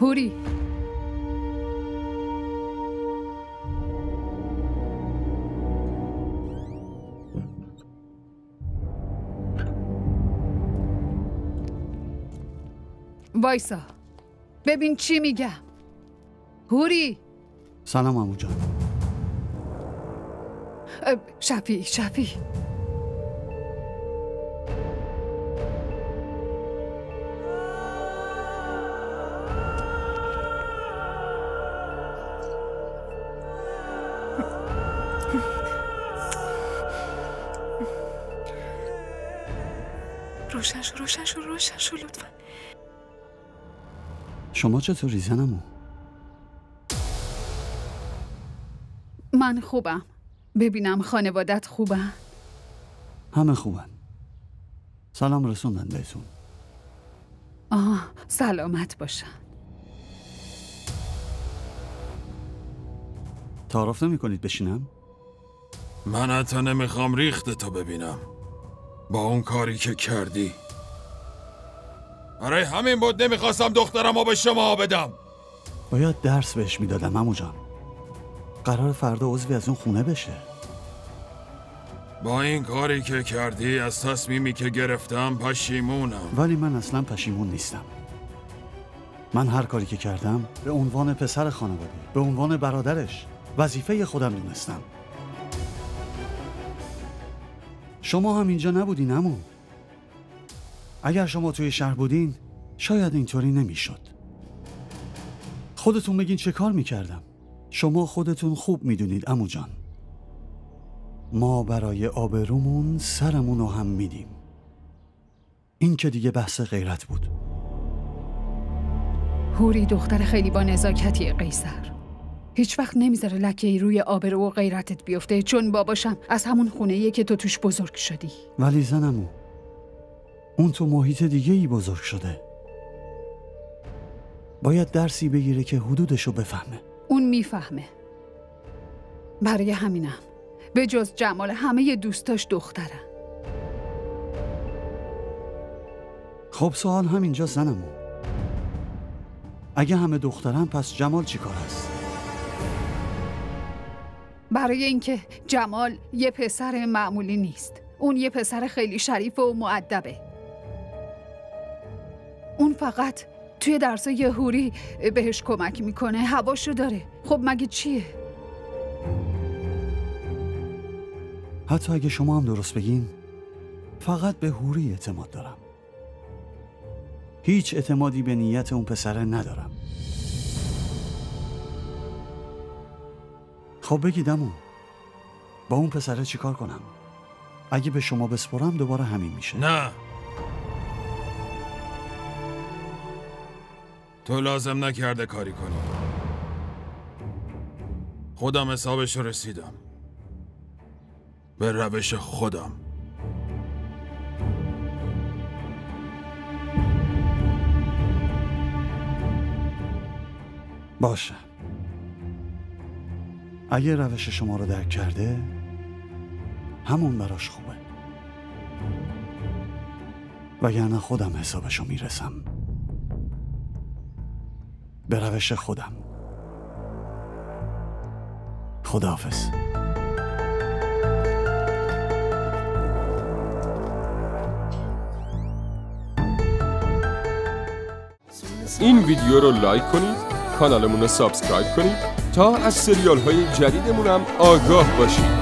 هوری، وایسا ببین چی میگم. هوری. سلام عمو جان. شفیع روشن شو لطفا. شما چطوری زنمو؟ من خوبم. ببینم خانوادت خوبن؟ همه خوبن. سلام رسوندن بهتون. سلامت باشن. تعارف نمی کنید بشینم؟ من حتی نمیخوام ریختتو ببینم با اون کاری که کردی. برای همین بود نمیخواستم دخترمو به شما بدم. باید درس بهش میدادم عمو جان. قرار فردا عضوی از اون خونه بشه. با این کاری که کردی از تصمیمی که گرفتم پشیمونم. ولی من اصلا پشیمون نیستم. من هر کاری که کردم به عنوان پسر خانواده، به عنوان برادرش وظیفه خودم دونستم. شما هم اینجا نبودین عمو. اگر شما توی شهر بودین شاید اینطوری نمیشد. خودتون بگین چه کار میکردم. شما خودتون خوب میدونید عمو جان. ما برای آبرومون سرمون رو هم میدیم. این که دیگه بحث غیرت بود. هوری دختر خیلی با نزاکتیه قیصر. هیچ وقت نمیذاره لکه‌ای روی آبرو و غیرتت بیفته، چون باباشم از همون خونه‌ایه که تو توش بزرگ شدی. ولی زنمو اون تو محیط دیگه ای بزرگ شده. باید درسی بگیره که حدودشو بفهمه. اون میفهمه. برای همینم به جز جمال همه دوستاش دخترن. خب سوال همینجا زنمو. اگه همه دخترن پس جمال چی کار هست؟ برای اینکه جمال یه پسر معمولی نیست. اون یه پسر خیلی شریف و مؤدبه. اون فقط توی درسای هوری بهش کمک میکنه، هواشو داره. خب مگه چیه؟ حتی اگه شما هم درست بگین فقط به هوری اعتماد دارم. هیچ اعتمادی به نیت اون پسره ندارم. خب بگید عمو، با اون پسره چی کار کنم؟ اگه به شما بسپرم دوباره همین میشه. نه، تو لازم نکرده کاری کنی. خودم حسابش رسیدم به روش خودم. باشه، اگه روش شما رو درک کرده همون براش خوبه، وگرنه خودم حسابشو میرسم به روش خودم. خداحافظ. این ویدیو رو لایک کنید، کانالمون رو سابسکرایب کنید تا از سریال های جدیدمون هم آگاه باشید.